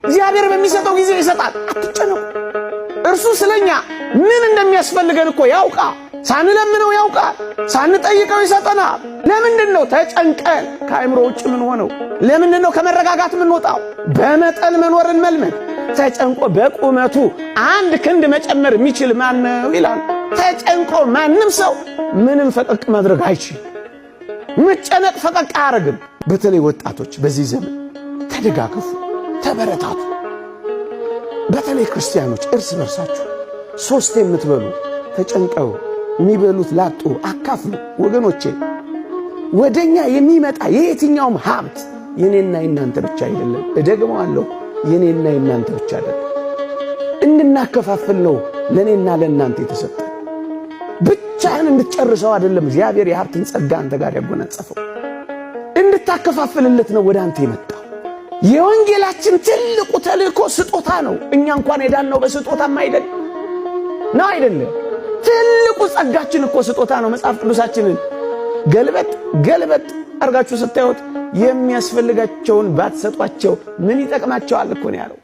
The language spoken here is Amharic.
እግዚአብሔር በሚሰጠው ጊዜ ይሰጣል። አትጨነቁ። እርሱ ስለኛ ምን እንደሚያስፈልገን እኮ ያውቃል። ሳንለምነው ያውቃል። ሳንጠይቀው ይሰጠናል። ለምንድነው ተጨንቀን ከአእምሮ ውጭ ምን ሆነው? ለምንድነው ከመረጋጋት ምን ወጣው? በመጠን መኖርን መልመድ። ተጨንቆ በቁመቱ አንድ ክንድ መጨመር የሚችል ማን ነው ይላል። ተጨንቆ ማንም ሰው ምንም ፈቀቅ ማድረግ አይችልም። መጨነቅ ፈቀቅ አያረግም። በተለይ ወጣቶች በዚህ ዘመን ተደጋገፉ፣ ተበረታቱ። በተለይ ክርስቲያኖች እርስ በርሳችሁ ሶስት የምትበሉ ተጨንቀው የሚበሉት ላጡ አካፍሉ። ወገኖቼ ወደኛ የሚመጣ የየትኛውም ሀብት የኔና የናንተ ብቻ አይደለም። እደግመዋለሁ፣ የኔና የናንተ ብቻ አይደለም። እንድናከፋፍል ነው ለኔና ለናንተ የተሰጠ። ብቻህን እንድትጨርሰው አይደለም እግዚአብሔር የሀብትን ጸጋ አንተ ጋር ያጎናጸፈው። እንድታከፋፍልለት ነው ወደ አንተ የመጣው። የወንጌላችን ትልቁ ተልእኮ ስጦታ ነው። እኛ እንኳን የዳነው በስጦታም አይደለም። ትልቁ ጸጋችን እኮ ስጦታ ነው። መጽሐፍ ቅዱሳችንን ገልበጥ አርጋችሁ ስታዩት የሚያስፈልጋቸውን ባትሰጧቸው ምን ይጠቅማቸዋል እኮ ነው ያለው።